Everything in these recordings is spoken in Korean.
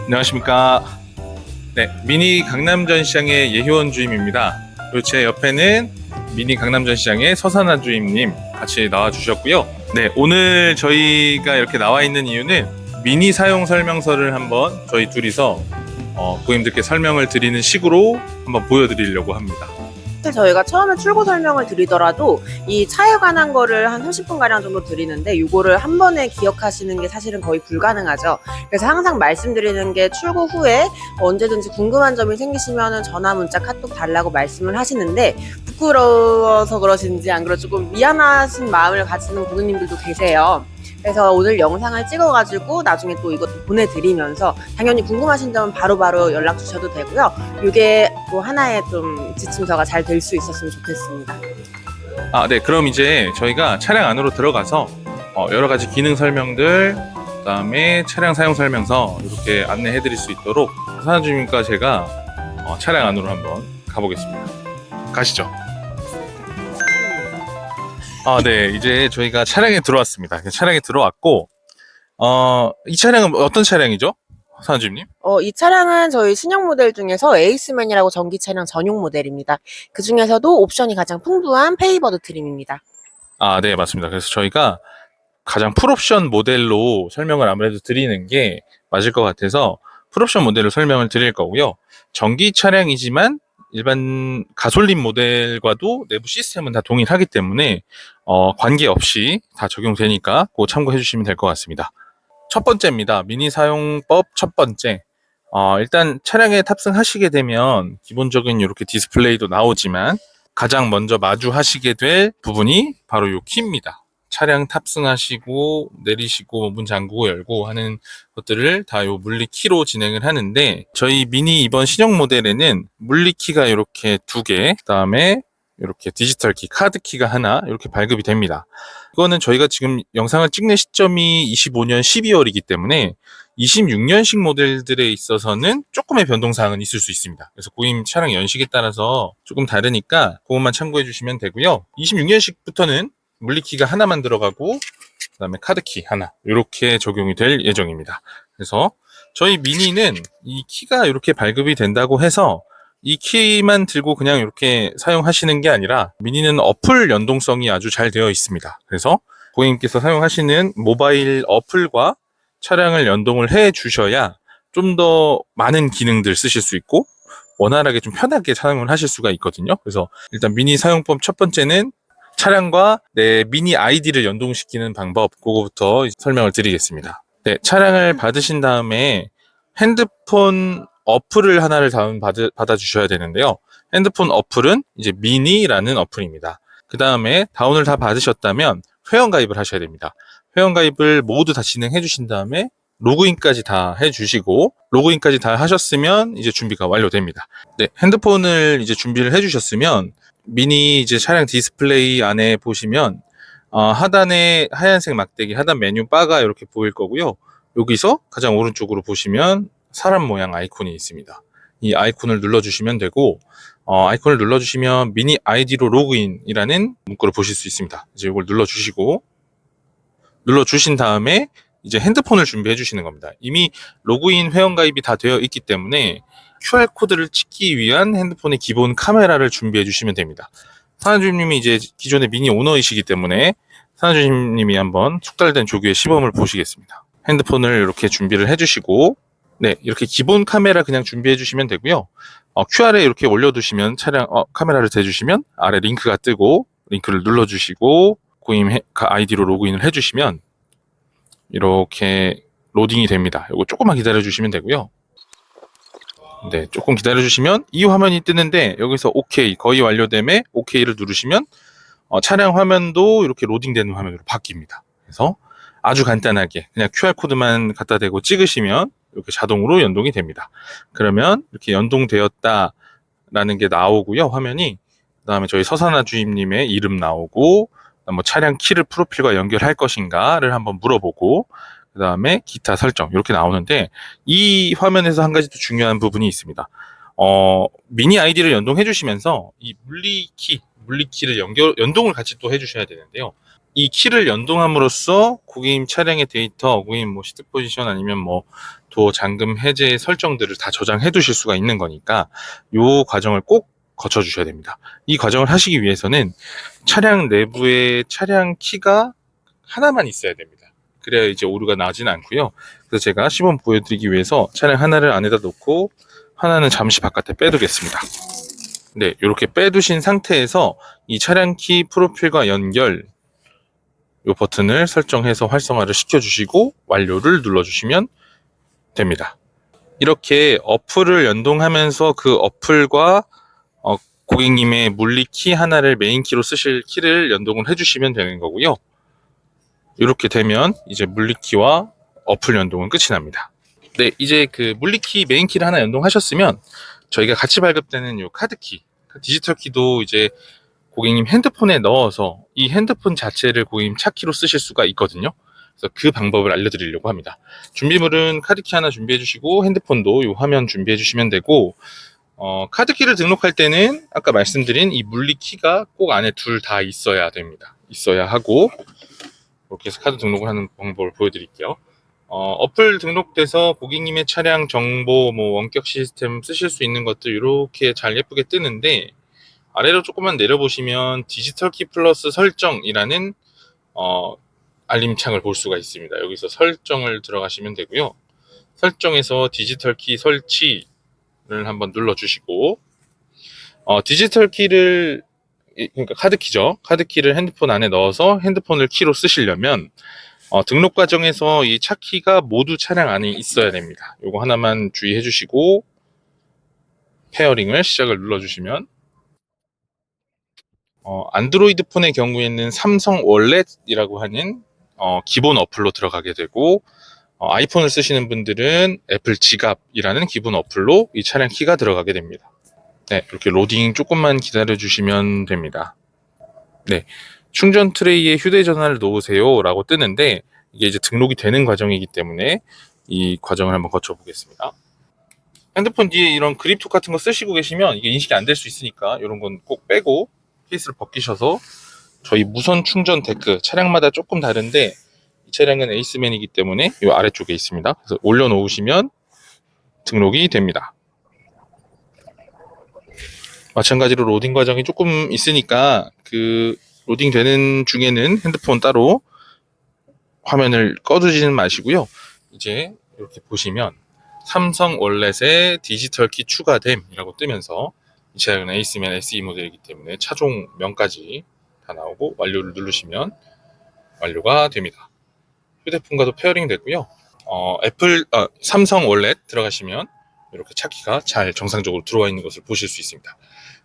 안녕하십니까. 네, 미니 강남전시장의 예효원 주임입니다. 그리고 제 옆에는 미니 강남전시장의 서산아 주임님 같이 나와주셨고요. 네, 오늘 저희가 이렇게 나와 있는 이유는 미니 사용 설명서를 한번 저희 둘이서 고객님들께 설명을 드리는 식으로 한번 보여드리려고 합니다. 사실 저희가 처음에 출고 설명을 드리더라도 이 차에 관한 거를 한 30분가량 정도 드리는데 이거를 한 번에 기억하시는 게 사실은 거의 불가능하죠. 그래서 항상 말씀드리는 게 출고 후에 언제든지 궁금한 점이 생기시면 전화, 문자, 카톡 달라고 말씀을 하시는데 부끄러워서 그러신지 안 그래도 조금 미안하신 마음을 가지는 고객님들도 계세요. 그래서 오늘 영상을 찍어가지고 나중에 또 이것도 보내드리면서 당연히 궁금하신 점은 바로바로 연락 주셔도 되고요. 이게 또 하나의 좀 지침서가 잘 될 수 있었으면 좋겠습니다. 네, 그럼 이제 저희가 차량 안으로 들어가서 여러 가지 기능 설명들, 그다음에 차량 사용 설명서 이렇게 안내해 드릴 수 있도록 서산아 주임과 제가 차량 안으로 한번 가보겠습니다. 가시죠. 네, 이제 저희가 차량에 들어왔습니다. 차량에 들어왔고, 이 차량은 어떤 차량이죠? 서산아 주임님? 이 차량은 저희 신형 모델 중에서 에이스맨이라고 전기 차량 전용 모델입니다. 그 중에서도 옵션이 가장 풍부한 페이버드 트림입니다. 네, 맞습니다. 그래서 저희가 가장 풀옵션 모델로 설명을 아무래도 드리는 게 맞을 것 같아서 풀옵션 모델로 설명을 드릴 거고요. 전기 차량이지만 일반 가솔린 모델과도 내부 시스템은 다 동일하기 때문에 관계없이 다 적용되니까 그거 참고해 주시면 될 것 같습니다. 첫 번째입니다. 미니 사용법 첫 번째. 일단 차량에 탑승하시게 되면 기본적인 이렇게 디스플레이도 나오지만 가장 먼저 마주하시게 될 부분이 바로 이 키입니다. 차량 탑승하시고 내리시고 문 잠그고 열고 하는 것들을 다 요 물리키로 진행을 하는데 저희 미니 이번 신형 모델에는 물리키가 이렇게 2개, 그다음에 이렇게 디지털 키, 카드 키가 하나 이렇게 발급이 됩니다. 이거는 저희가 지금 영상을 찍는 시점이 25년 12월이기 때문에 26년식 모델들에 있어서는 조금의 변동사항은 있을 수 있습니다. 그래서 고객님 차량 연식에 따라서 조금 다르니까 그것만 참고해 주시면 되고요. 26년식부터는 물리키가 하나만 들어가고 그다음에 카드키 하나 이렇게 적용이 될 예정입니다. 그래서 저희 미니는 이 키가 이렇게 발급이 된다고 해서 이 키만 들고 그냥 이렇게 사용하시는 게 아니라 미니는 어플 연동성이 아주 잘 되어 있습니다. 그래서 고객님께서 사용하시는 모바일 어플과 차량을 연동을 해 주셔야 좀 더 많은 기능들 쓰실 수 있고 원활하게 좀 편하게 사용을 하실 수가 있거든요. 그래서 일단 미니 사용법 첫 번째는 차량과 내 미니 아이디를 연동시키는 방법, 그거부터 설명을 드리겠습니다. 네, 차량을 받으신 다음에 핸드폰 어플을 하나를 받아 주셔야 되는데요. 핸드폰 어플은 이제 미니라는 어플입니다. 그 다음에 다운을 다 받으셨다면 회원 가입을 하셔야 됩니다. 회원 가입을 모두 다 진행해 주신 다음에 로그인까지 다 해주시고 로그인까지 다 하셨으면 이제 준비가 완료됩니다. 네, 핸드폰을 이제 준비를 해주셨으면 미니 이제 차량 디스플레이 안에 보시면 하단에 하얀색 막대기 하단 메뉴 바가 이렇게 보일 거고요. 여기서 가장 오른쪽으로 보시면 사람 모양 아이콘이 있습니다. 이 아이콘을 눌러주시면 되고 아이콘을 눌러주시면 미니 아이디로 로그인이라는 문구를 보실 수 있습니다. 이제 이걸 눌러주신 다음에 이제 핸드폰을 준비해 주시는 겁니다. 이미 로그인 회원가입이 다 되어 있기 때문에 QR코드를 찍기 위한 핸드폰의 기본 카메라를 준비해 주시면 됩니다. 사나주님이 이제 기존의 미니 오너이시기 때문에 사나주님이 한번 숙달된 조교의 시범을 보시겠습니다. 핸드폰을 이렇게 준비를 해주시고 네, 이렇게 기본 카메라 그냥 준비해 주시면 되고요. QR에 이렇게 올려두시면 차량 카메라를 대주시면 아래 링크가 뜨고 링크를 눌러주시고 고객님 아이디로 로그인을 해주시면 이렇게 로딩이 됩니다. 이거 조금만 기다려 주시면 되고요. 네, 조금 기다려 주시면 이 화면이 뜨는데 여기서 OK 거의 완료됨에 OK를 누르시면 차량 화면도 이렇게 로딩되는 화면으로 바뀝니다. 그래서 아주 간단하게 그냥 QR코드만 갖다 대고 찍으시면 이렇게 자동으로 연동이 됩니다. 그러면 이렇게 연동되었다라는 게 나오고요. 화면이 그다음에 저희 서산아 주임님의 이름 나오고 뭐 차량 키를 프로필과 연결할 것인가를 한번 물어보고 그 다음에 기타 설정 이렇게 나오는데 이 화면에서 한 가지 더 중요한 부분이 있습니다. 미니 아이디를 연동해 주시면서 이 물리키를 연동을 같이 또 해주셔야 되는데요. 이 키를 연동함으로써 고객님 차량의 데이터, 고객님 뭐 시트 포지션 아니면 뭐 도어 잠금 해제 설정들을 다 저장해 두실 수가 있는 거니까 이 과정을 꼭 거쳐 주셔야 됩니다. 이 과정을 하시기 위해서는 차량 내부에 차량 키가 하나만 있어야 됩니다. 그래야 이제 오류가 나지는 않고요. 그래서 제가 시범 보여드리기 위해서 차량 하나를 안에다 놓고 하나는 잠시 바깥에 빼두겠습니다. 네, 이렇게 빼두신 상태에서 이 차량 키 프로필과 연결 이 버튼을 설정해서 활성화를 시켜주시고 완료를 눌러주시면 됩니다. 이렇게 어플을 연동하면서 그 어플과 고객님의 물리 키 하나를 메인 키로 쓰실 키를 연동을 해주시면 되는 거고요. 이렇게 되면 이제 물리 키와 어플 연동은 끝이 납니다. 네, 이제 그 물리 키 메인 키를 하나 연동하셨으면 저희가 같이 발급되는 이 카드 키, 디지털 키도 이제 고객님 핸드폰에 넣어서 이 핸드폰 자체를 고객님 차키로 쓰실 수가 있거든요. 그래서 그 방법을 알려드리려고 합니다. 준비물은 카드키 하나 준비해 주시고 핸드폰도 이 화면 준비해 주시면 되고 카드키를 등록할 때는 아까 말씀드린 이 물리키가 꼭 안에 둘 다 있어야 됩니다. 있어야 하고 이렇게 해서 카드 등록을 하는 방법을 보여드릴게요. 어플 등록돼서 고객님의 차량 정보, 뭐 원격 시스템 쓰실 수 있는 것들 이렇게 잘 예쁘게 뜨는데 아래로 조금만 내려보시면 디지털 키 플러스 설정이라는 알림창을 볼 수가 있습니다. 여기서 설정을 들어가시면 되고요. 설정에서 디지털 키 설치를 한번 눌러주시고 디지털 키를 그러니까 카드키죠. 카드키를 핸드폰 안에 넣어서 핸드폰을 키로 쓰시려면 등록 과정에서 이 차키가 모두 차량 안에 있어야 됩니다. 요거 하나만 주의해 주시고 페어링을 시작을 눌러주시면 안드로이드 폰의 경우에는 삼성 월렛이라고 하는 기본 어플로 들어가게 되고 아이폰을 쓰시는 분들은 애플 지갑이라는 기본 어플로 이 차량 키가 들어가게 됩니다. 네, 이렇게 로딩 조금만 기다려 주시면 됩니다. 네, 충전 트레이에 휴대전화를 놓으세요 라고 뜨는데 이게 이제 등록이 되는 과정이기 때문에 이 과정을 한번 거쳐 보겠습니다. 핸드폰 뒤에 이런 그립톡 같은 거 쓰시고 계시면 이게 인식이 안 될 수 있으니까 이런 건 꼭 빼고 케이스를 벗기셔서 저희 무선 충전 데크 차량마다 조금 다른데 이 차량은 에이스맨이기 때문에 이 아래쪽에 있습니다. 그래서 올려놓으시면 등록이 됩니다. 마찬가지로 로딩 과정이 조금 있으니까 그 로딩 되는 중에는 핸드폰 따로 화면을 꺼두지는 마시고요. 이제 이렇게 보시면 삼성 월렛에 디지털 키 추가됨이라고 뜨면서 이 차량은 에이스맨 SE 모델이기 때문에 차종명까지 다 나오고 완료를 누르시면 완료가 됩니다. 휴대폰과도 페어링 됐고요. 삼성 월렛 들어가시면 이렇게 차키가 잘 정상적으로 들어와 있는 것을 보실 수 있습니다.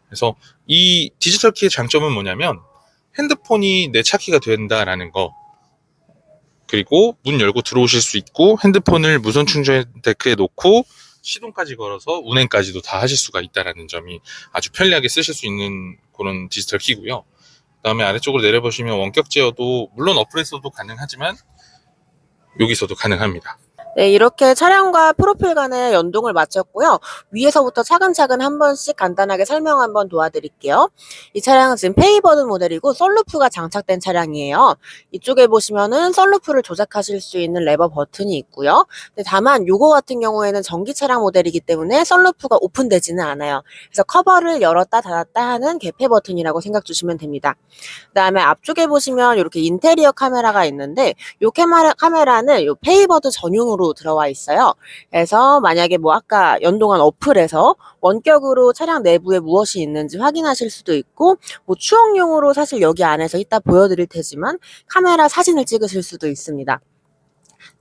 그래서 이 디지털 키의 장점은 뭐냐면 핸드폰이 내 차키가 된다라는 거, 그리고 문 열고 들어오실 수 있고 핸드폰을 무선 충전 데크에 놓고 시동까지 걸어서 운행까지도 다 하실 수가 있다는 점이 아주 편리하게 쓰실 수 있는 그런 디지털 키고요. 그 다음에 아래쪽으로 내려보시면 원격 제어도 물론 어플에서도 가능하지만 여기서도 가능합니다. 네, 이렇게 차량과 프로필 간의 연동을 마쳤고요. 위에서부터 차근차근 한 번씩 간단하게 설명 한번 도와드릴게요. 이 차량은 지금 페이버드 모델이고 썬루프가 장착된 차량이에요. 이쪽에 보시면은 썬루프를 조작하실 수 있는 레버 버튼이 있고요. 근데 다만 요거 같은 경우에는 전기 차량 모델이기 때문에 썬루프가 오픈되지는 않아요. 그래서 커버를 열었다 닫았다 하는 개폐 버튼이라고 생각 주시면 됩니다. 그다음에 앞쪽에 보시면 이렇게 인테리어 카메라가 있는데 이 카메라는 이 페이버드 전용으로 들어와 있어요. 그래서 만약에 뭐 아까 연동한 어플에서 원격으로 차량 내부에 무엇이 있는지 확인하실 수도 있고 뭐 추억용으로 사실 여기 안에서 이따 보여드릴 테지만 카메라 사진을 찍으실 수도 있습니다.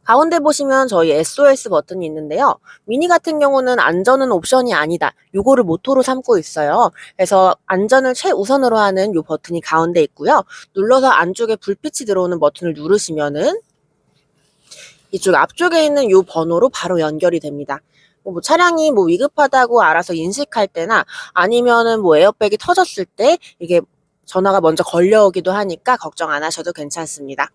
가운데 보시면 저희 SOS 버튼이 있는데요. 미니 같은 경우는 안전은 옵션이 아니다. 요거를 모토로 삼고 있어요. 그래서 안전을 최우선으로 하는 요 버튼이 가운데 있고요. 눌러서 안쪽에 불빛이 들어오는 버튼을 누르시면은 이쪽 앞쪽에 있는 요 번호로 바로 연결이 됩니다. 뭐 차량이 뭐 위급하다고 알아서 인식할 때나 아니면은 뭐 에어백이 터졌을 때 이게 전화가 먼저 걸려오기도 하니까 걱정 안 하셔도 괜찮습니다.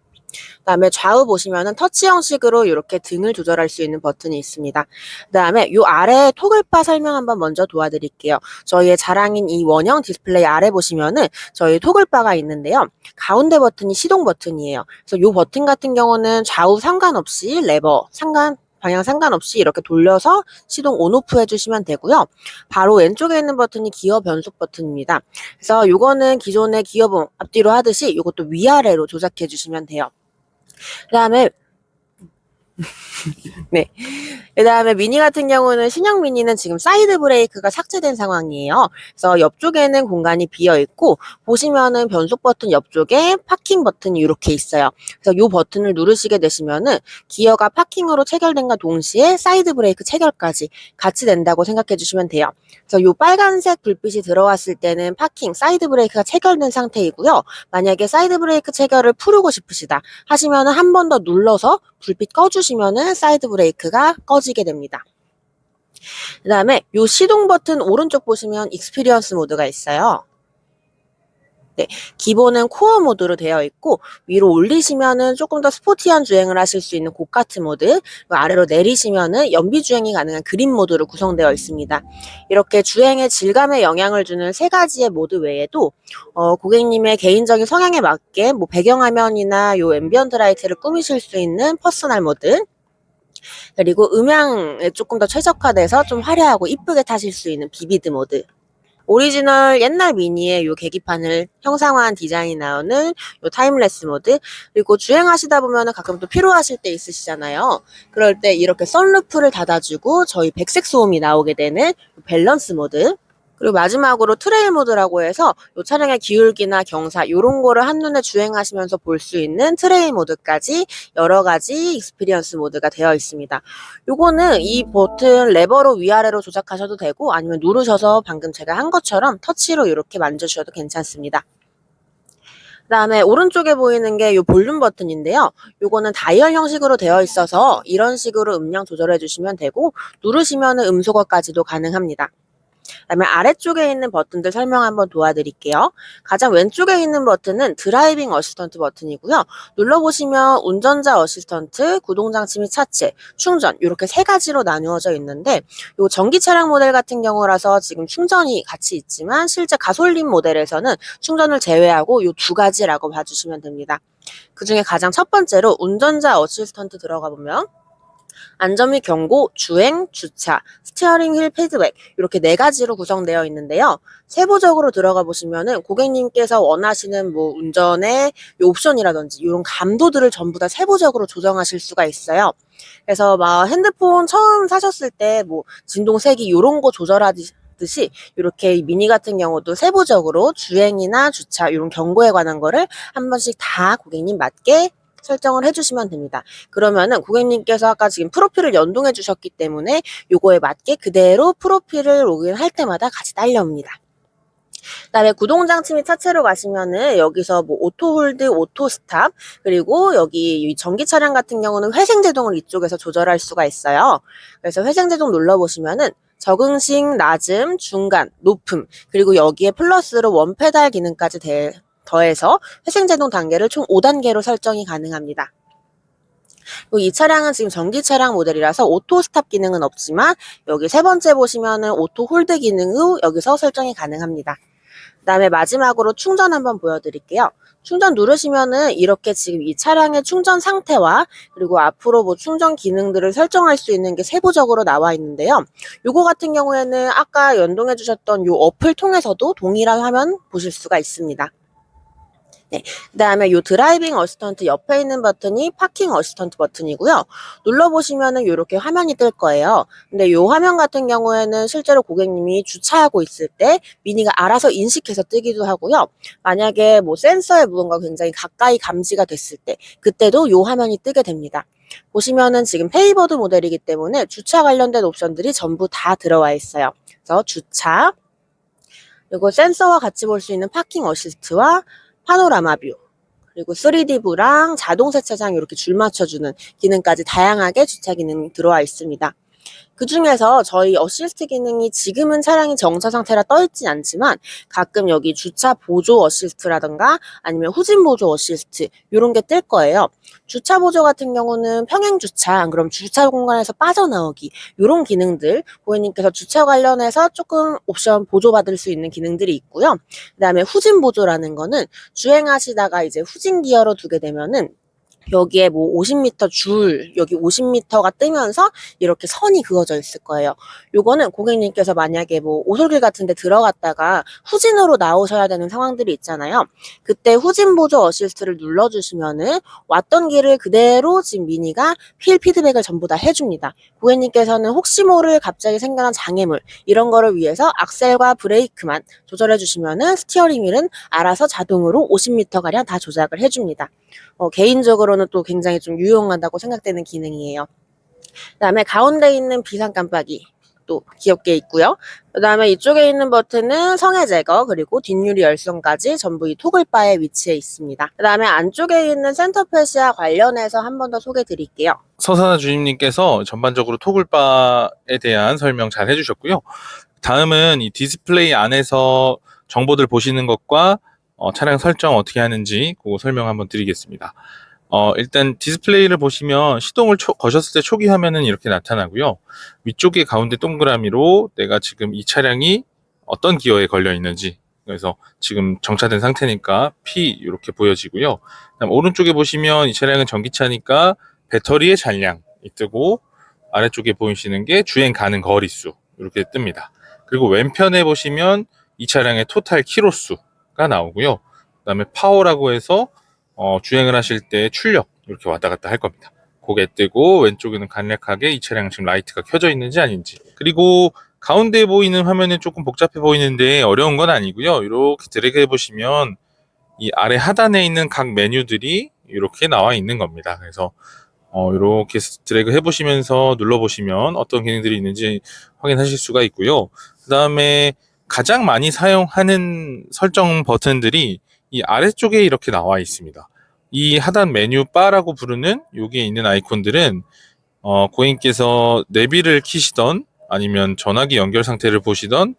그다음에 좌우 보시면은 터치 형식으로 이렇게 등을 조절할 수 있는 버튼이 있습니다. 그다음에 요 아래 토글바 설명 한번 먼저 도와드릴게요. 저희의 자랑인 이 원형 디스플레이 아래 보시면은 저희 토글바가 있는데요. 가운데 버튼이 시동 버튼이에요. 그래서 요 버튼 같은 경우는 좌우 상관없이 방향 상관없이 이렇게 돌려서 시동 온오프 해주시면 되고요. 바로 왼쪽에 있는 버튼이 기어 변속 버튼입니다. 그래서 요거는 기존의 기어 앞뒤로 하듯이 요것도 위아래로 조작해 주시면 돼요. 그다음에 네. 그다음에 미니 같은 경우는 신형 미니는 지금 사이드 브레이크가 삭제된 상황이에요. 그래서 옆쪽에는 공간이 비어 있고 보시면은 변속 버튼 옆쪽에 파킹 버튼이 이렇게 있어요. 그래서 이 버튼을 누르시게 되시면은 기어가 파킹으로 체결된과 동시에 사이드 브레이크 체결까지 같이 된다고 생각해 주시면 돼요. 그래서 이 빨간색 불빛이 들어왔을 때는 파킹, 사이드 브레이크가 체결된 상태이고요. 만약에 사이드 브레이크 체결을 풀고 싶으시다 하시면은 한 번 더 눌러서 불빛 꺼주시면은 사이드 브레이크가 꺼지게 됩니다. 그 다음에 이 시동 버튼 오른쪽 보시면 익스피리언스 모드가 있어요. 네, 기본은 코어 모드로 되어 있고 위로 올리시면은 조금 더 스포티한 주행을 하실 수 있는 고카트 모드, 아래로 내리시면은 연비 주행이 가능한 그린 모드로 구성되어 있습니다. 이렇게 주행의 질감에 영향을 주는 세 가지의 모드 외에도 고객님의 개인적인 성향에 맞게 뭐 배경화면이나 요 앰비언트 라이트를 꾸미실 수 있는 퍼스널 모드, 그리고 음향에 조금 더 최적화돼서 좀 화려하고 이쁘게 타실 수 있는 비비드 모드, 오리지널 옛날 미니의 요 계기판을 형상화한 디자인이 나오는 요 타임레스 모드, 그리고 주행하시다 보면은 가끔 또 피로하실 때 있으시잖아요. 그럴 때 이렇게 선루프를 닫아주고 저희 백색 소음이 나오게 되는 밸런스 모드, 그리고 마지막으로 트레일 모드라고 해서 이 차량의 기울기나 경사 이런 거를 한눈에 주행하시면서 볼 수 있는 트레일 모드까지 여러 가지 익스피리언스 모드가 되어 있습니다. 요거는 이 버튼 레버로 위아래로 조작하셔도 되고 아니면 누르셔서 방금 제가 한 것처럼 터치로 이렇게 만져주셔도 괜찮습니다. 그 다음에 오른쪽에 보이는 게 이 볼륨 버튼인데요. 요거는 다이얼 형식으로 되어 있어서 이런 식으로 음량 조절해 주시면 되고 누르시면 음소거까지도 가능합니다. 그다음에 아래쪽에 있는 버튼들 설명 한번 도와드릴게요. 가장 왼쪽에 있는 버튼은 드라이빙 어시스턴트 버튼이고요. 눌러보시면 운전자 어시스턴트, 구동장치 및 차체, 충전 이렇게 세 가지로 나누어져 있는데 이 전기 차량 모델 같은 경우라서 지금 충전이 같이 있지만 실제 가솔린 모델에서는 충전을 제외하고 이 두 가지라고 봐주시면 됩니다. 그 중에 가장 첫 번째로 운전자 어시스턴트 들어가 보면 안전 및 경고, 주행, 주차, 스티어링 휠 피드백 이렇게 네 가지로 구성되어 있는데요. 세부적으로 들어가 보시면은 고객님께서 원하시는 뭐 운전의 옵션이라든지 이런 감도들을 전부 다 세부적으로 조정하실 수가 있어요. 그래서 막 핸드폰 처음 사셨을 때 뭐 진동 세기 이런 거 조절하듯이 이렇게 미니 같은 경우도 세부적으로 주행이나 주차 이런 경고에 관한 거를 한 번씩 다 고객님 맞게 설정을 해주시면 됩니다. 그러면은 고객님께서 아까 지금 프로필을 연동해 주셨기 때문에 요거에 맞게 그대로 프로필을 로그인할 때마다 같이 딸려옵니다. 그다음에 구동장치 및 차체로 가시면은 여기서 뭐 오토 홀드, 오토 스탑, 그리고 여기 전기 차량 같은 경우는 회생제동을 이쪽에서 조절할 수가 있어요. 그래서 회생제동 눌러보시면은 적응식, 낮음, 중간, 높음, 그리고 여기에 플러스로 원페달 기능까지 더해서 회생제동 단계를 총 5단계로 설정이 가능합니다. 이 차량은 지금 전기 차량 모델이라서 오토 스탑 기능은 없지만 여기 세 번째 보시면은 오토 홀드 기능으로 여기서 설정이 가능합니다. 그 다음에 마지막으로 충전 한번 보여드릴게요. 충전 누르시면은 이렇게 지금 이 차량의 충전 상태와 그리고 앞으로 뭐 충전 기능들을 설정할 수 있는 게 세부적으로 나와 있는데요. 요거 같은 경우에는 아까 연동해 주셨던 요 어플 통해서도 동일한 화면 보실 수가 있습니다. 네, 그 다음에 이 드라이빙 어시스턴트 옆에 있는 버튼이 파킹 어시스턴트 버튼이고요. 눌러보시면은 이렇게 화면이 뜰 거예요. 근데 이 화면 같은 경우에는 실제로 고객님이 주차하고 있을 때 미니가 알아서 인식해서 뜨기도 하고요. 만약에 뭐 센서에 무언가 굉장히 가까이 감지가 됐을 때 그때도 이 화면이 뜨게 됩니다. 보시면은 지금 페이버드 모델이기 때문에 주차 관련된 옵션들이 전부 다 들어와 있어요. 그래서 주차, 그리고 센서와 같이 볼 수 있는 파킹 어시스트와 파노라마 뷰, 그리고 3D 뷰랑 자동 세차장 이렇게 줄 맞춰주는 기능까지 다양하게 주차 기능이 들어와 있습니다. 그 중에서 저희 어시스트 기능이 지금은 차량이 정차 상태라 떠있진 않지만 가끔 여기 주차 보조 어시스트라든가 아니면 후진 보조 어시스트 이런 게 뜰 거예요. 주차 보조 같은 경우는 평행 주차, 안 그럼 주차 공간에서 빠져나오기 이런 기능들 고객님께서 주차 관련해서 조금 옵션 보조받을 수 있는 기능들이 있고요. 그다음에 후진 보조라는 거는 주행하시다가 이제 후진 기어로 두게 되면은 여기에 뭐 50m 줄, 여기 50m가 뜨면서 이렇게 선이 그어져 있을 거예요. 요거는 고객님께서 만약에 뭐 오솔길 같은 데 들어갔다가 후진으로 나오셔야 되는 상황들이 있잖아요. 그때 후진 보조 어시스트를 눌러주시면은 왔던 길을 그대로 지금 미니가 휠 피드백을 전부 다 해줍니다. 고객님께서는 혹시 모를 갑자기 생겨난 장애물, 이런 거를 위해서 악셀과 브레이크만 조절해 주시면은 스티어링 휠은 알아서 자동으로 50m가량 다 조작을 해줍니다. 개인적으로는 또 굉장히 좀 유용하다고 생각되는 기능이에요. 그다음에 가운데 있는 비상 깜빡이 또 귀엽게 있고요. 그다음에 이쪽에 있는 버튼은 성해 제거 그리고 뒷유리 열선까지 전부 이 토글바에 위치해 있습니다. 그다음에 안쪽에 있는 센터 패시와 관련해서 한 번 더 소개해 드릴게요. 서사나 주임님께서 전반적으로 토글바에 대한 설명 잘 해주셨고요. 다음은 이 디스플레이 안에서 정보들 보시는 것과 차량 설정 어떻게 하는지 그거 설명 한번 드리겠습니다. 일단 디스플레이를 보시면 시동을 거셨을 때 초기 화면은 이렇게 나타나고요. 위쪽에 가운데 동그라미로 내가 지금 이 차량이 어떤 기어에 걸려 있는지, 그래서 지금 정차된 상태니까 P 이렇게 보여지고요. 그다음 오른쪽에 보시면 이 차량은 전기차니까 배터리의 잔량이 뜨고, 아래쪽에 보이시는 게 주행 가능 거리수 이렇게 뜹니다. 그리고 왼편에 보시면 이 차량의 토탈 키로수가 나오고요. 그다음에 파워라고 해서 주행을 하실 때 출력 이렇게 왔다 갔다 할 겁니다. 고개 뜨고 왼쪽에는 간략하게 이 차량 지금 라이트가 켜져 있는지 아닌지. 그리고 가운데 보이는 화면은 조금 복잡해 보이는데 어려운 건 아니고요. 이렇게 드래그 해보시면 이 아래 하단에 있는 각 메뉴들이 이렇게 나와 있는 겁니다. 그래서 이렇게 드래그 해보시면서 눌러보시면 어떤 기능들이 있는지 확인하실 수가 있고요. 그 다음에 가장 많이 사용하는 설정 버튼들이 이 아래쪽에 이렇게 나와 있습니다. 이 하단 메뉴 바라고 부르는 여기에 있는 아이콘들은 고객님께서 내비를 키시던 아니면 전화기 연결 상태를 보시던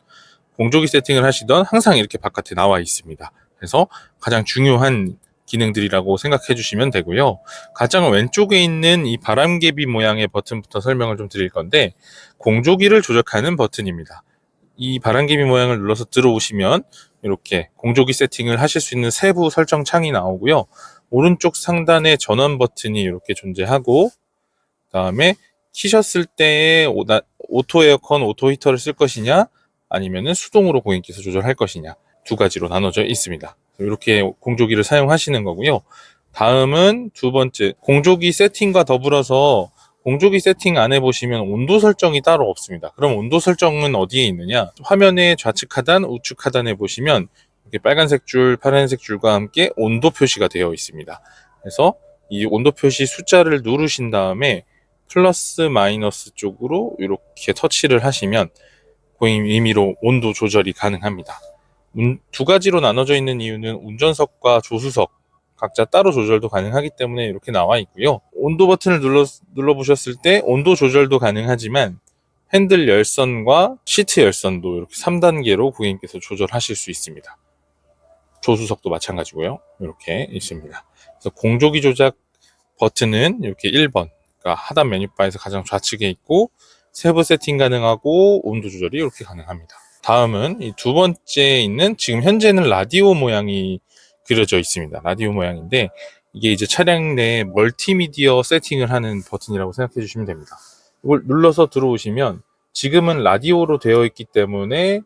공조기 세팅을 하시던 항상 이렇게 바깥에 나와 있습니다. 그래서 가장 중요한 기능들이라고 생각해 주시면 되고요. 가장 왼쪽에 있는 이 바람개비 모양의 버튼부터 설명을 좀 드릴 건데, 공조기를 조작하는 버튼입니다. 이 바람개비 모양을 눌러서 들어오시면 이렇게 공조기 세팅을 하실 수 있는 세부 설정 창이 나오고요. 오른쪽 상단에 전원 버튼이 이렇게 존재하고, 그다음에 키셨을 때에 오토 에어컨, 오토 히터를 쓸 것이냐 아니면은 수동으로 고객님께서 조절할 것이냐 두 가지로 나눠져 있습니다. 이렇게 공조기를 사용하시는 거고요. 다음은 두 번째, 공조기 세팅과 더불어서 공조기 세팅 안에 보시면 온도 설정이 따로 없습니다. 그럼 온도 설정은 어디에 있느냐? 화면의 좌측 하단, 우측 하단에 보시면 이렇게 빨간색 줄, 파란색 줄과 함께 온도 표시가 되어 있습니다. 그래서 이 온도 표시 숫자를 누르신 다음에 플러스 마이너스 쪽으로 이렇게 터치를 하시면 고객님 임의로 온도 조절이 가능합니다. 두 가지로 나눠져 있는 이유는 운전석과 조수석 각자 따로 조절도 가능하기 때문에 이렇게 나와 있고요. 온도 버튼을 눌러보셨을 때 온도 조절도 가능하지만 핸들 열선과 시트 열선도 이렇게 3단계로 고객님께서 조절하실 수 있습니다. 조수석도 마찬가지고요. 이렇게 있습니다. 그래서 공조기 조작 버튼은 이렇게 1번, 그러니까 하단 메뉴바에서 가장 좌측에 있고 세부 세팅 가능하고 온도 조절이 이렇게 가능합니다. 다음은 이 두 번째에 있는, 지금 현재는 라디오 모양이 그려져 있습니다. 라디오 모양인데 이게 이제 차량 내 멀티미디어 세팅을 하는 버튼이라고 생각해 주시면 됩니다. 이걸 눌러서 들어오시면 지금은 라디오로 되어 있기 때문에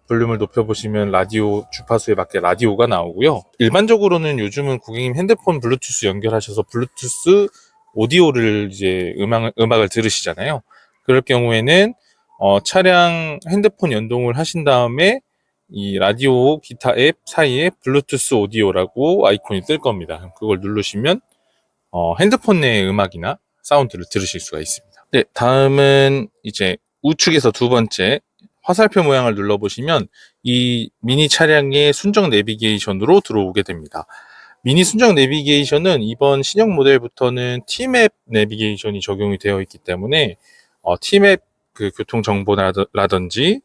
볼륨을 높여보시면 라디오 주파수에 맞게 라디오가 나오고요. 일반적으로는 요즘은 고객님 핸드폰 블루투스 연결하셔서 블루투스 오디오를 이제 음악을 들으시잖아요. 그럴 경우에는 차량 핸드폰 연동을 하신 다음에 이 라디오 기타 앱 사이에 블루투스 오디오라고 아이콘이 뜰 겁니다. 그걸 누르시면 핸드폰 내 음악이나 사운드를 들으실 수가 있습니다. 네, 다음은 이제 우측에서 두 번째 화살표 모양을 눌러보시면 이 미니 차량의 순정 내비게이션으로 들어오게 됩니다. 미니 순정 내비게이션은 이번 신형 모델부터는 T맵 내비게이션이 적용이 되어 있기 때문에 티맵 그 교통 정보라든지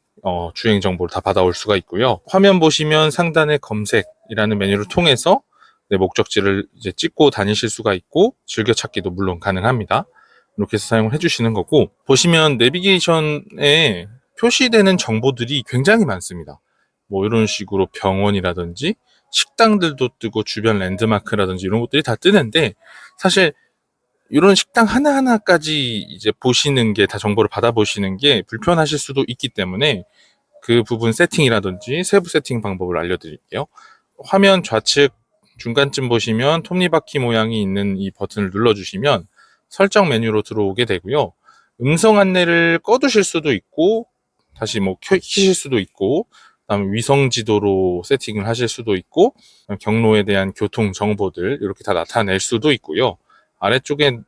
주행 정보를 다 받아올 수가 있고요. 화면 보시면 상단의 검색이라는 메뉴를 통해서 내 목적지를 이제 찍고 다니실 수가 있고 즐겨찾기도 물론 가능합니다. 이렇게 해서 사용을 해주시는 거고, 보시면 내비게이션에 표시되는 정보들이 굉장히 많습니다. 뭐 이런 식으로 병원이라든지 식당들도 뜨고 주변 랜드마크라든지 이런 것들이 다 뜨는데, 사실 이런 식당 하나하나까지 이제 보시는 게, 다 정보를 받아보시는 게 불편하실 수도 있기 때문에 그 부분 세팅이라든지 세부 세팅 방법을 알려드릴게요. 화면 좌측 중간쯤 보시면 톱니바퀴 모양이 있는 이 버튼을 눌러주시면 설정 메뉴로 들어오게 되고요. 음성 안내를 꺼두실 수도 있고 다시 뭐 켜실 수도 있고, 그다음에 위성 지도로 세팅을 하실 수도 있고, 경로에 대한 교통 정보들 이렇게 다 나타낼 수도 있고요. 아래쪽에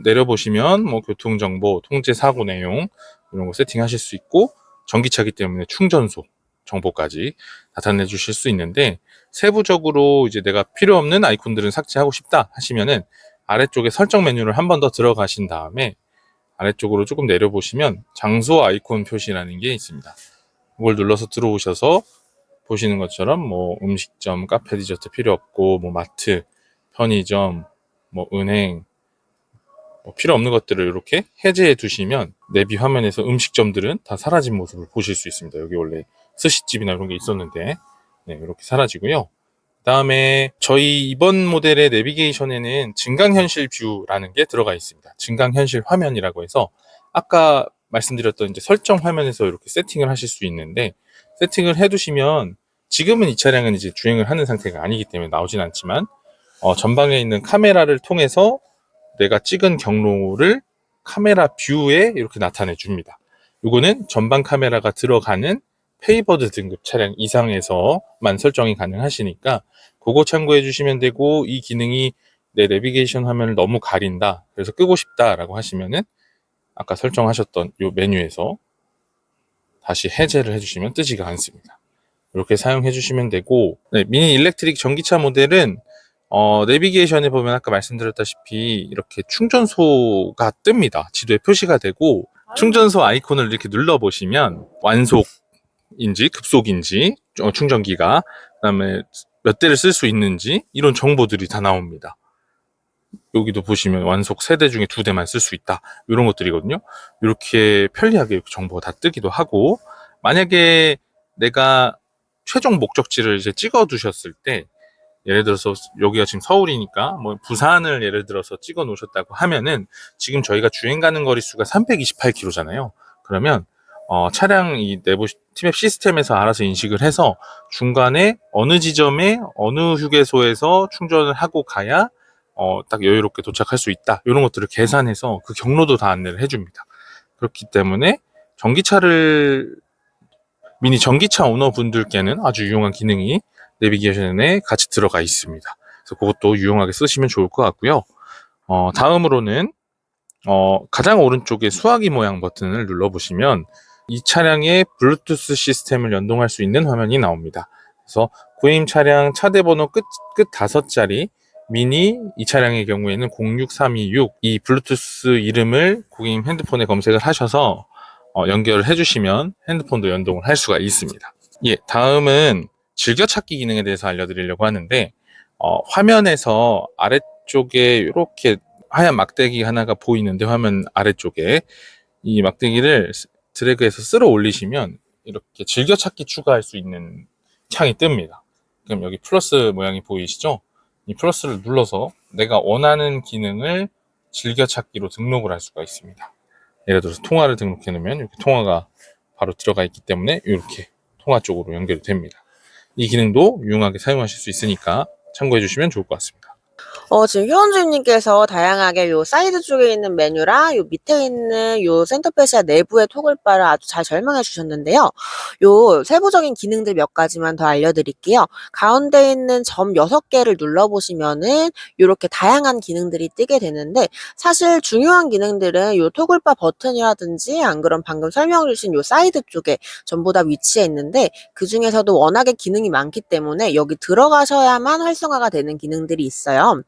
내려보시면 뭐 교통 정보, 통제 사고 내용 이런 거 세팅하실 수 있고, 전기차기 때문에 충전소 정보까지 나타내 주실 수 있는데, 세부적으로 이제 내가 필요 없는 아이콘들은 삭제하고 싶다 하시면은 아래쪽에 설정 메뉴를 한 번 더 들어가신 다음에 아래쪽으로 조금 내려보시면 장소 아이콘 표시라는 게 있습니다. 이걸 눌러서 들어오셔서 보시는 것처럼 뭐 음식점, 카페, 디저트 필요 없고, 뭐 마트, 편의점, 뭐 은행, 뭐 필요 없는 것들을 이렇게 해제해 두시면 내비 화면에서 음식점들은 다 사라진 모습을 보실 수 있습니다. 여기 원래 스시집이나 이런 게 있었는데, 네, 이렇게 사라지고요. 그다음에 저희 이번 모델의 내비게이션에는 증강현실 뷰라는 게 들어가 있습니다. 증강현실 화면이라고 해서 아까 말씀드렸던 이제 설정 화면에서 이렇게 세팅을 하실 수 있는데, 세팅을 해두시면 지금은 이 차량은 이제 주행을 하는 상태가 아니기 때문에 나오진 않지만 전방에 있는 카메라를 통해서 내가 찍은 경로를 카메라 뷰에 이렇게 나타내 줍니다. 이거는 전방 카메라가 들어가는 페이버드 등급 차량 이상에서만 설정이 가능하시니까 그거 참고해 주시면 되고, 이 기능이 내 내비게이션 화면을 너무 가린다, 그래서 끄고 싶다라고 하시면은 아까 설정하셨던 이 메뉴에서 다시 해제를 해주시면 뜨지가 않습니다. 이렇게 사용해 주시면 되고, 네, 미니 일렉트릭 전기차 모델은 내비게이션에 보면 아까 말씀드렸다시피 이렇게 충전소가 뜹니다. 지도에 표시가 되고, 충전소 아이콘을 이렇게 눌러보시면 완속인지 급속인지 충전기가, 그다음에 몇 대를 쓸 수 있는지 이런 정보들이 다 나옵니다. 여기도 보시면 완속 3대 중에 2대만 쓸 수 있다, 이런 것들이거든요. 이렇게 편리하게 정보가 다 뜨기도 하고, 만약에 내가 최종 목적지를 이제 찍어 두셨을 때, 예를 들어서 여기가 지금 서울이니까 뭐 부산을 예를 들어서 찍어 놓으셨다고 하면은, 지금 저희가 주행 가는 거리수가 328km잖아요. 그러면 차량 이 내부 티맵 시스템에서 알아서 인식을 해서 중간에 어느 지점에 어느 휴게소에서 충전을 하고 가야 딱 여유롭게 도착할 수 있다, 이런 것들을 계산해서 그 경로도 다 안내를 해줍니다. 그렇기 때문에 미니 전기차 오너분들께는 아주 유용한 기능이 내비게이션에 같이 들어가 있습니다. 그래서 그것도 유용하게 쓰시면 좋을 것 같고요. 다음으로는 가장 오른쪽에 수화기 모양 버튼을 눌러보시면 이 차량의 블루투스 시스템을 연동할 수 있는 화면이 나옵니다. 그래서 구입 차량 차대 번호 끝 5자리 미니, 이 차량의 경우에는 06326, 이 블루투스 이름을 고객님 핸드폰에 검색을 하셔서 연결을 해주시면 핸드폰도 연동을 할 수가 있습니다. 예, 다음은 즐겨찾기 기능에 대해서 알려드리려고 하는데, 화면에서 아래쪽에 이렇게 하얀 막대기 하나가 보이는데, 화면 아래쪽에 이 막대기를 드래그해서 쓸어 올리시면 이렇게 즐겨찾기 추가할 수 있는 창이 뜹니다. 그럼 여기 플러스 모양이 보이시죠? 이 플러스를 눌러서 내가 원하는 기능을 즐겨찾기로 등록을 할 수가 있습니다. 예를 들어서 통화를 등록해 놓으면 이렇게 통화가 바로 들어가 있기 때문에 이렇게 통화 쪽으로 연결이 됩니다. 이 기능도 유용하게 사용하실 수 있으니까 참고해 주시면 좋을 것 같습니다. 지금 효원주님께서 다양하게 요 사이드 쪽에 있는 메뉴랑 요 밑에 있는 요 센터페시아 내부의 토글바를 아주 잘 설명해 주셨는데요. 요 세부적인 기능들 몇 가지만 더 알려드릴게요. 가운데 있는 점 6개를 눌러보시면은 요렇게 다양한 기능들이 뜨게 되는데, 사실 중요한 기능들은 요 토글바 버튼이라든지 안 그럼 방금 설명해 주신 요 사이드 쪽에 전부 다 위치해 있는데, 그 중에서도 워낙에 기능이 많기 때문에 여기 들어가셔야만 활성화가 되는 기능들이 있어요.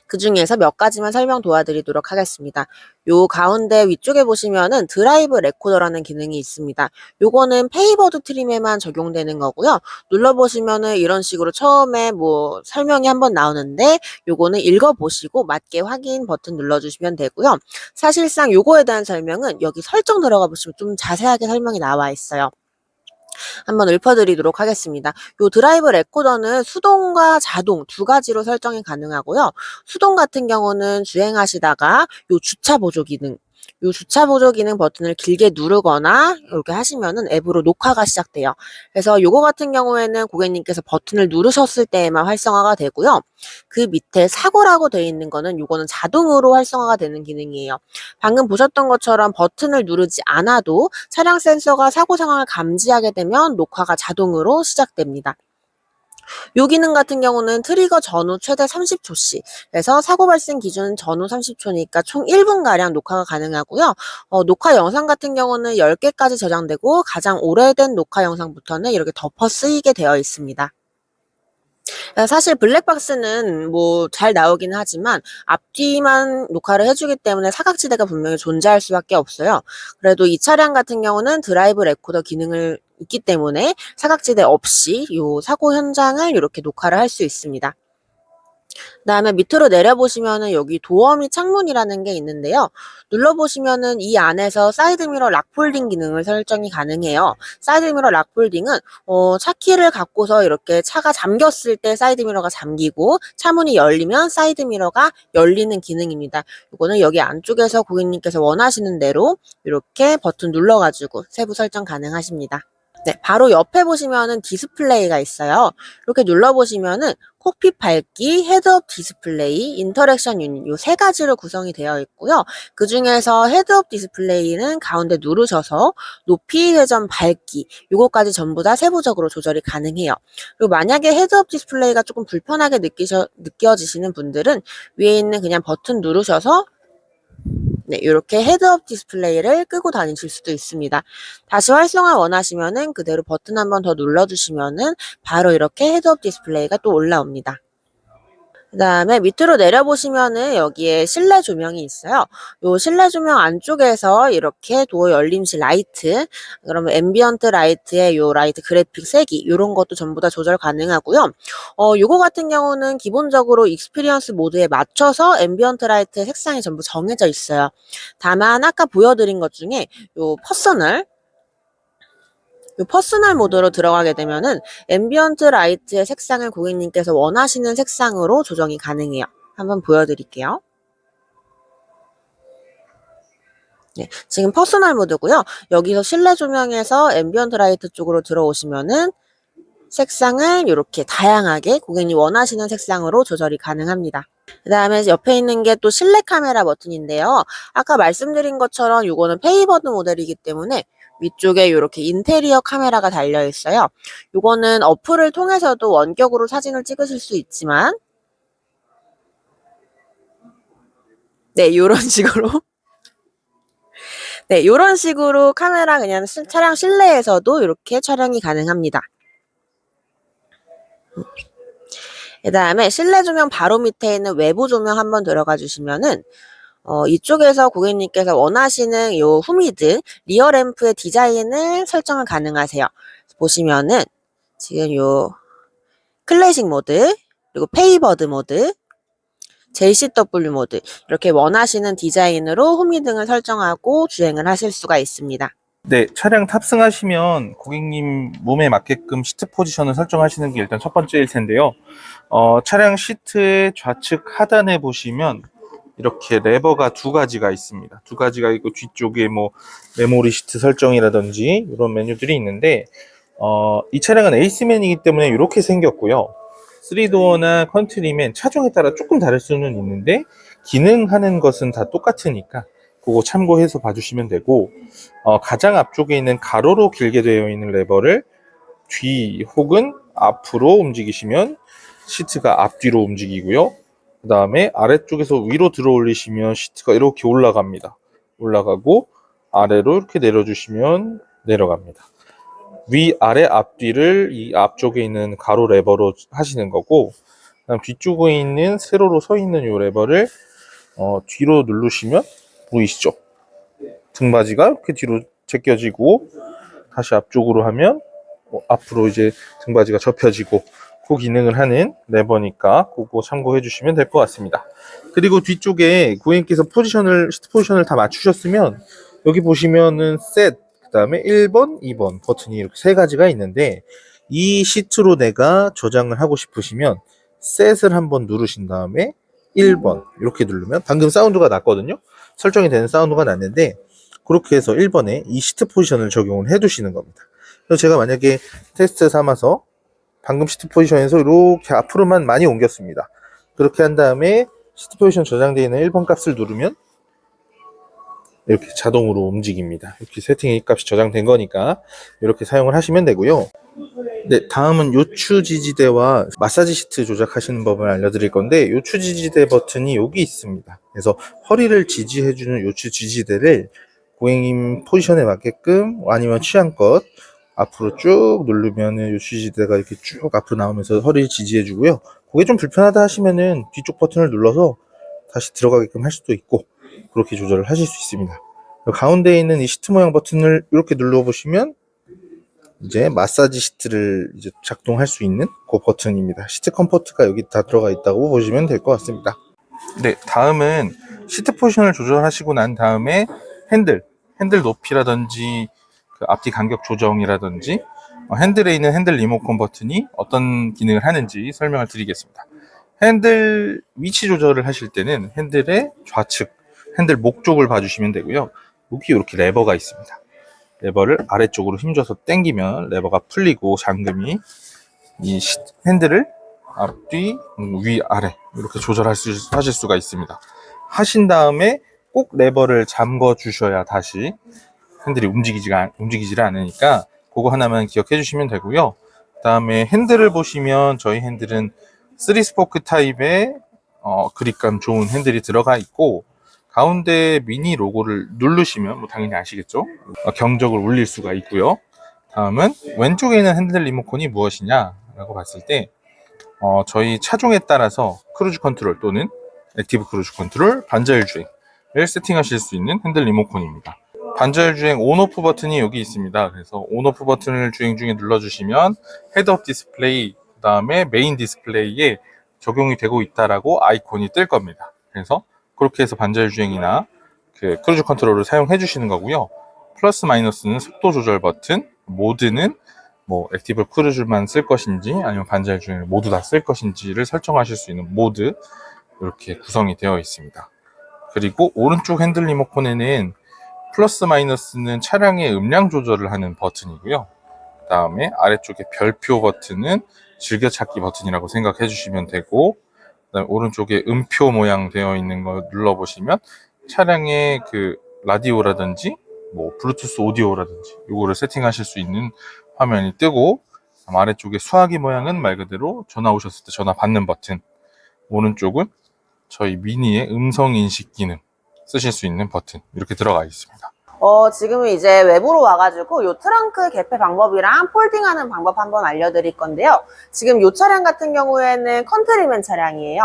그 중에서 몇 가지만 설명 도와드리도록 하겠습니다. 요 가운데 위쪽에 보시면은 드라이브 레코더라는 기능이 있습니다. 요거는 페이버드 트림에만 적용되는 거고요. 눌러보시면은 이런 식으로 처음에 뭐 설명이 한번 나오는데 요거는 읽어보시고 맞게 확인 버튼 눌러주시면 되고요. 사실상 요거에 대한 설명은 여기 설정 들어가 보시면 좀 자세하게 설명이 나와 있어요. 한번 읊어드리도록 하겠습니다. 요 드라이브 레코더는 수동과 자동 두 가지로 설정이 가능하고요. 수동 같은 경우는 주행하시다가 요 주차 보조 기능, 요 주차 보조 기능 버튼을 길게 누르거나 이렇게 하시면은 앱으로 녹화가 시작돼요. 그래서 요거 같은 경우에는 고객님께서 버튼을 누르셨을 때에만 활성화가 되고요. 그 밑에 사고라고 되어 있는 거는 요거는 자동으로 활성화가 되는 기능이에요. 방금 보셨던 것처럼 버튼을 누르지 않아도 차량 센서가 사고 상황을 감지하게 되면 녹화가 자동으로 시작됩니다. 요 기능 같은 경우는 트리거 전후 최대 30초씩, 그래서 사고 발생 기준 전후 30초니까 총 1분가량 녹화가 가능하고요. 녹화 영상 같은 경우는 10개까지 저장되고 가장 오래된 녹화 영상부터는 이렇게 덮어 쓰이게 되어 있습니다. 사실 블랙박스는 뭐 잘 나오긴 하지만 앞뒤만 녹화를 해주기 때문에 사각지대가 분명히 존재할 수밖에 없어요. 그래도 이 차량 같은 경우는 드라이브 레코더 기능을 있기 때문에 사각지대 없이 요 사고 현장을 이렇게 녹화를 할 수 있습니다. 그다음에 밑으로 내려보시면은 여기 도어 및 창문이라는 게 있는데요. 눌러보시면은 이 안에서 사이드미러 락폴딩 기능을 설정이 가능해요. 사이드미러 락폴딩은 차 키를 갖고서 이렇게 차가 잠겼을 때 사이드미러가 잠기고 차문이 열리면 사이드미러가 열리는 기능입니다. 이거는 여기 안쪽에서 고객님께서 원하시는 대로 이렇게 버튼 눌러가지고 세부 설정 가능하십니다. 네, 바로 옆에 보시면은 디스플레이가 있어요. 이렇게 눌러보시면은 콕핏 밝기, 헤드업 디스플레이, 인터랙션 유닛 요 세 가지로 구성이 되어 있고요. 그 중에서 헤드업 디스플레이는 가운데 누르셔서 높이, 회전, 밝기 요거까지 전부 다 세부적으로 조절이 가능해요. 그리고 만약에 헤드업 디스플레이가 조금 불편하게 느껴지시는 분들은 위에 있는 그냥 버튼 누르셔서 네, 이렇게 헤드업 디스플레이를 끄고 다니실 수도 있습니다. 다시 활성화 원하시면은 그대로 버튼 한 번 더 눌러주시면은 바로 이렇게 헤드업 디스플레이가 또 올라옵니다. 그 다음에 밑으로 내려보시면은 여기에 실내 조명이 있어요. 요 실내 조명 안쪽에서 이렇게 도어 열림실 라이트, 그러면 앰비언트 라이트의 요 라이트 그래픽 색이 요런 것도 전부 다 조절 가능하고요. 요거 같은 경우는 기본적으로 익스피리언스 모드에 맞춰서 앰비언트 라이트의 색상이 전부 정해져 있어요. 다만 아까 보여드린 것 중에 요 퍼스널 모드로 들어가게 되면은 앰비언트 라이트의 색상을 고객님께서 원하시는 색상으로 조정이 가능해요. 한번 보여드릴게요. 네, 지금 퍼스널 모드고요. 여기서 실내 조명에서 앰비언트 라이트 쪽으로 들어오시면은 색상을 이렇게 다양하게 고객님 원하시는 색상으로 조절이 가능합니다. 그 다음에 옆에 있는 게 또 실내 카메라 버튼인데요. 아까 말씀드린 것처럼 이거는 페이버드 모델이기 때문에 위쪽에 이렇게 인테리어 카메라가 달려 있어요. 이거는 어플을 통해서도 원격으로 사진을 찍으실 수 있지만 네, 이런 식으로 네, 이런 식으로 카메라 그냥 차량 실내에서도 이렇게 촬영이 가능합니다. 그 다음에 실내 조명 바로 밑에 있는 외부 조명 한번 들어가 주시면은 이쪽에서 고객님께서 원하시는 요 후미드 리어 램프의 디자인을 설정을 가능하세요. 보시면은 지금 요 클래식 모드, 그리고 페이버드 모드, JCW 모드 이렇게 원하시는 디자인으로 후미등을 설정하고 주행을 하실 수가 있습니다. 네, 차량 탑승하시면 고객님 몸에 맞게끔 시트 포지션을 설정하시는 게 일단 첫 번째일 텐데요. 차량 시트의 좌측 하단에 보시면 이렇게 레버가 두 가지가 있습니다. 두 가지가 있고 뒤쪽에 뭐 메모리 시트 설정이라든지 이런 메뉴들이 있는데 이 차량은 에이스맨이기 때문에 이렇게 생겼고요. 3도어나 컨트리맨 차종에 따라 조금 다를 수는 있는데 기능하는 것은 다 똑같으니까 그거 참고해서 봐주시면 되고 가장 앞쪽에 있는 가로로 길게 되어 있는 레버를 뒤 혹은 앞으로 움직이시면 시트가 앞뒤로 움직이고요. 그 다음에 아래쪽에서 위로 들어 올리시면 시트가 이렇게 올라갑니다. 올라가고 아래로 이렇게 내려주시면 내려갑니다. 위, 아래, 앞뒤를 이 앞쪽에 있는 가로 레버로 하시는 거고 그다음 뒤쪽에 있는 세로로 서 있는 이 레버를 뒤로 누르시면 보이시죠? 등받이가 이렇게 뒤로 제껴지고 다시 앞쪽으로 하면 앞으로 이제 등받이가 접혀지고 그 기능을 하는 레버니까 그거 참고해 주시면 될 것 같습니다. 그리고 뒤쪽에 고객님께서 시트 포지션을 다 맞추셨으면 여기 보시면은 셋, 그 다음에 1번, 2번 버튼이 이렇게 세 가지가 있는데 이 시트로 내가 저장을 하고 싶으시면 셋을 한번 누르신 다음에 1번 이렇게 누르면 방금 사운드가 났거든요. 설정이 되는 사운드가 났는데 그렇게 해서 1번에 이 시트 포지션을 적용을 해 두시는 겁니다. 그래서 제가 만약에 테스트 삼아서 방금 시트 포지션에서 이렇게 앞으로만 많이 옮겼습니다. 그렇게 한 다음에 시트 포지션 저장되어 있는 1번 값을 누르면 이렇게 자동으로 움직입니다. 이렇게 세팅의 값이 저장된 거니까 이렇게 사용을 하시면 되고요. 네, 다음은 요추 지지대와 마사지 시트 조작하시는 법을 알려드릴 건데 요추 지지대 버튼이 여기 있습니다. 그래서 허리를 지지해주는 요추 지지대를 고객님 포지션에 맞게끔 아니면 취향껏 앞으로 쭉 누르면은 요추 지지대가 이렇게 쭉 앞으로 나오면서 허리를 지지해주고요. 그게 좀 불편하다 하시면은 뒤쪽 버튼을 눌러서 다시 들어가게끔 할 수도 있고 그렇게 조절을 하실 수 있습니다. 가운데에 있는 이 시트 모양 버튼을 이렇게 눌러보시면 이제 마사지 시트를 이제 작동할 수 있는 그 버튼입니다. 시트 컴포트가 여기 다 들어가 있다고 보시면 될 것 같습니다. 네, 다음은 시트 포지션을 조절하시고 난 다음에 핸들 높이라든지 그 앞뒤 간격 조정이라든지 핸들에 있는 핸들 리모컨 버튼이 어떤 기능을 하는지 설명을 드리겠습니다. 핸들 위치 조절을 하실 때는 핸들의 좌측, 핸들 목 쪽을 봐주시면 되고요. 여기 이렇게 레버가 있습니다. 레버를 아래쪽으로 힘줘서 당기면 레버가 풀리고 잠금이 이 핸들을 앞뒤, 위, 아래 이렇게 하실 수가 있습니다. 하신 다음에 꼭 레버를 잠궈 주셔야 다시 핸들이 움직이지를 않으니까 그거 하나만 기억해 주시면 되고요. 그 다음에 핸들을 보시면 저희 핸들은 3스포크 타입의 그립감 좋은 핸들이 들어가 있고 가운데 미니 로고를 누르시면 뭐 당연히 아시겠죠? 경적을 울릴 수가 있고요. 다음은 왼쪽에 있는 핸들 리모컨이 무엇이냐라고 봤을 때 저희 차종에 따라서 크루즈 컨트롤 또는 액티브 크루즈 컨트롤, 반자율 주행을 세팅하실 수 있는 핸들 리모컨입니다. 반자율 주행 온오프 버튼이 여기 있습니다. 그래서 온오프 버튼을 주행 중에 눌러주시면 헤드업 디스플레이, 그 다음에 메인 디스플레이에 적용이 되고 있다라고 아이콘이 뜰 겁니다. 그래서 그렇게 해서 반자율 주행이나 그 크루즈 컨트롤을 사용해 주시는 거고요. 플러스 마이너스는 속도 조절 버튼, 모드는 뭐 액티브 크루즈만 쓸 것인지 아니면 반자율 주행을 모두 다 쓸 것인지를 설정하실 수 있는 모드 이렇게 구성이 되어 있습니다. 그리고 오른쪽 핸들 리모컨에는 플러스 마이너스는 차량의 음량 조절을 하는 버튼이고요. 그 다음에 아래쪽에 별표 버튼은 즐겨찾기 버튼이라고 생각해 주시면 되고 그다음에 오른쪽에 음표 모양 되어 있는 거 눌러보시면 차량의 그 라디오라든지 뭐 블루투스 오디오라든지 이거를 세팅하실 수 있는 화면이 뜨고 아래쪽에 수화기 모양은 말 그대로 전화 오셨을 때 전화 받는 버튼, 오른쪽은 저희 미니의 음성 인식 기능 쓰실 수 있는 버튼 이렇게 들어가 있습니다. 지금은 이제 외부로 와가지고 요 트렁크 개폐 방법이랑 폴딩하는 방법 한번 알려드릴 건데요. 지금 요 차량 같은 경우에는 컨트리맨 차량이에요.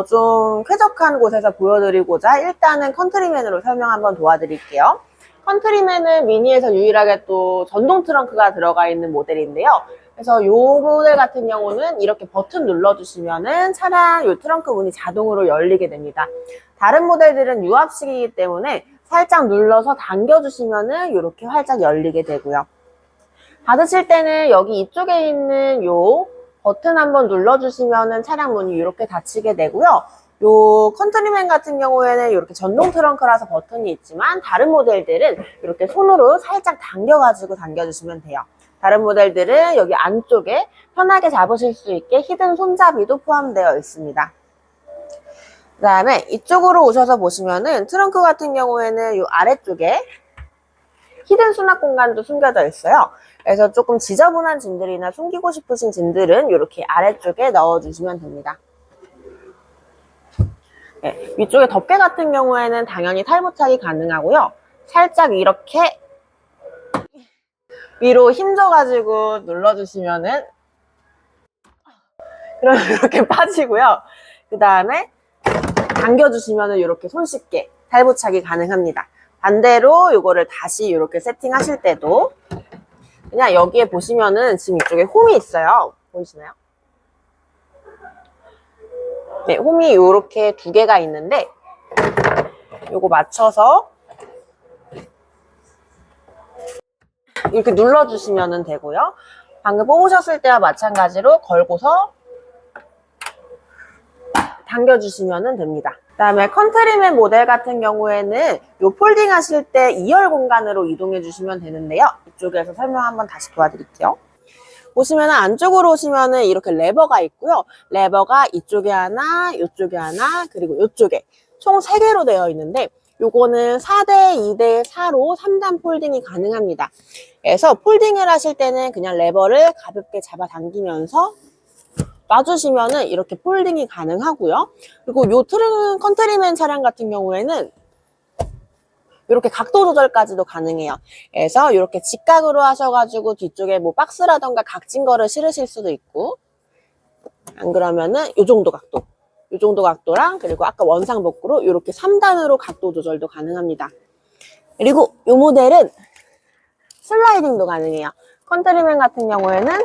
좀 쾌적한 곳에서 보여드리고자 일단은 컨트리맨으로 설명 한번 도와드릴게요. 컨트리맨은 미니에서 유일하게 또 전동 트렁크가 들어가 있는 모델인데요. 그래서 요 모델 같은 경우는 이렇게 버튼 눌러주시면은 차량 요 트렁크 문이 자동으로 열리게 됩니다. 다른 모델들은 유압식이기 때문에 살짝 눌러서 당겨주시면은 이렇게 활짝 열리게 되고요. 닫으실 때는 여기 이쪽에 있는 요 버튼 한번 눌러주시면은 차량 문이 이렇게 닫히게 되고요. 요 컨트리맨 같은 경우에는 이렇게 전동 트렁크라서 버튼이 있지만 다른 모델들은 이렇게 손으로 살짝 당겨가지고 당겨주시면 돼요. 다른 모델들은 여기 안쪽에 편하게 잡으실 수 있게 히든 손잡이도 포함되어 있습니다. 그 다음에 이쪽으로 오셔서 보시면은 트렁크 같은 경우에는 이 아래쪽에 히든 수납 공간도 숨겨져 있어요. 그래서 조금 지저분한 짐들이나 숨기고 싶으신 짐들은 이렇게 아래쪽에 넣어주시면 됩니다. 네, 위쪽에 덮개 같은 경우에는 당연히 탈부착이 가능하고요. 살짝 이렇게 위로 힘줘가지고 눌러주시면은 그러면 이렇게 빠지고요. 그 다음에 당겨주시면 이렇게 손쉽게 탈부착이 가능합니다. 반대로 이거를 다시 이렇게 세팅하실 때도 그냥 여기에 보시면은 지금 이쪽에 홈이 있어요. 보이시나요? 네, 홈이 이렇게 두 개가 있는데 요거 맞춰서 이렇게 눌러주시면 되고요. 방금 뽑으셨을 때와 마찬가지로 걸고서 당겨주시면 됩니다. 그 다음에 컨트리맨 모델 같은 경우에는 요 폴딩 하실 때 2열 공간으로 이동해 주시면 되는데요. 이쪽에서 설명 한번 다시 도와드릴게요. 보시면 안쪽으로 오시면은 이렇게 레버가 있고요. 레버가 이쪽에 하나, 이쪽에 하나, 그리고 이쪽에 총 3개로 되어 있는데 요거는 4대, 2대, 4로 3단 폴딩이 가능합니다. 그래서 폴딩을 하실 때는 그냥 레버를 가볍게 잡아당기면서 놔주시면은 이렇게 폴딩이 가능하고요. 그리고 요 컨트리맨 차량 같은 경우에는 이렇게 각도 조절까지도 가능해요. 그래서 이렇게 직각으로 하셔가지고 뒤쪽에 뭐 박스라던가 각진 거를 실으실 수도 있고, 안 그러면은 요 정도 각도, 요 정도 각도랑 그리고 아까 원상복구로 이렇게 3단으로 각도 조절도 가능합니다. 그리고 요 모델은 슬라이딩도 가능해요. 컨트리맨 같은 경우에는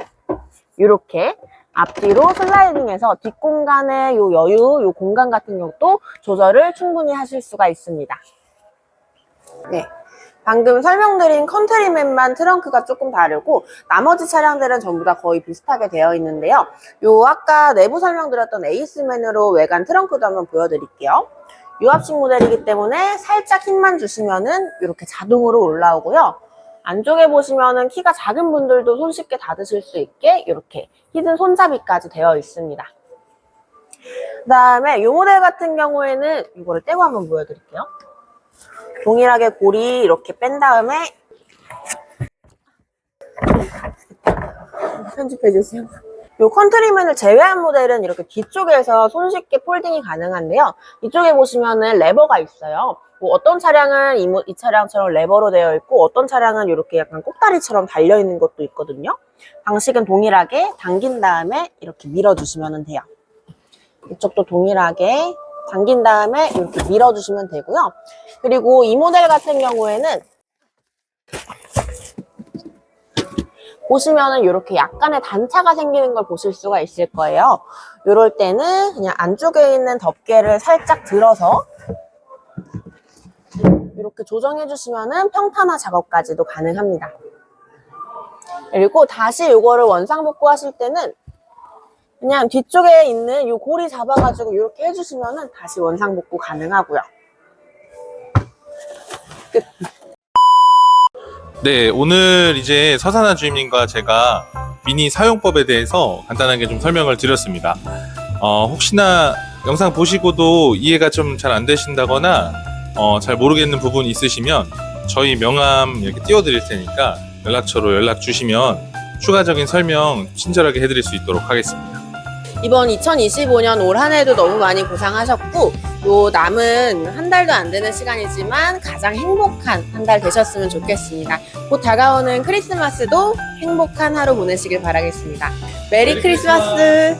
이렇게 앞뒤로 슬라이딩해서 뒷공간의 요 여유, 요 공간 같은 것도 조절을 충분히 하실 수가 있습니다. 네. 방금 설명드린 컨트리맨만 트렁크가 조금 다르고 나머지 차량들은 전부 다 거의 비슷하게 되어 있는데요. 요 아까 내부 설명드렸던 에이스맨으로 외관 트렁크도 한번 보여드릴게요. 유압식 모델이기 때문에 살짝 힘만 주시면은 이렇게 자동으로 올라오고요. 안쪽에 보시면은 키가 작은 분들도 손쉽게 닫으실 수 있게 이렇게 히든 손잡이까지 되어 있습니다. 그 다음에 이 모델 같은 경우에는 이거를 떼고 한번 보여드릴게요. 동일하게 고리 이렇게 뺀 다음에 편집해주세요. 이 컨트리맨을 제외한 모델은 이렇게 뒤쪽에서 손쉽게 폴딩이 가능한데요. 이쪽에 보시면은 레버가 있어요. 뭐 어떤 차량은 이 차량처럼 레버로 되어 있고 어떤 차량은 이렇게 약간 꼭다리처럼 달려있는 것도 있거든요. 방식은 동일하게 당긴 다음에 이렇게 밀어주시면 돼요. 이쪽도 동일하게 당긴 다음에 이렇게 밀어주시면 되고요. 그리고 이 모델 같은 경우에는 보시면은 이렇게 약간의 단차가 생기는 걸 보실 수가 있을 거예요. 이럴 때는 그냥 안쪽에 있는 덮개를 살짝 들어서 이렇게 조정해 주시면은 평탄화 작업까지도 가능합니다. 그리고 다시 이거를 원상복구 하실 때는 그냥 뒤쪽에 있는 이 고리 잡아가지고 이렇게 해주시면은 다시 원상복구 가능하고요. 끝. 네, 오늘 이제 서산아 주임님과 제가 미니 사용법에 대해서 간단하게 좀 설명을 드렸습니다. 혹시나 영상 보시고도 이해가 좀 잘 안 되신다거나 잘 모르겠는 부분이 있으시면 저희 명함 이렇게 띄워드릴 테니까 연락처로 연락 주시면 추가적인 설명 친절하게 해드릴 수 있도록 하겠습니다. 이번 2025년 올 한 해도 너무 많이 고생하셨고 요 남은 한 달도 안 되는 시간이지만 가장 행복한 한 달 되셨으면 좋겠습니다. 곧 다가오는 크리스마스도 행복한 하루 보내시길 바라겠습니다. 메리 크리스마스!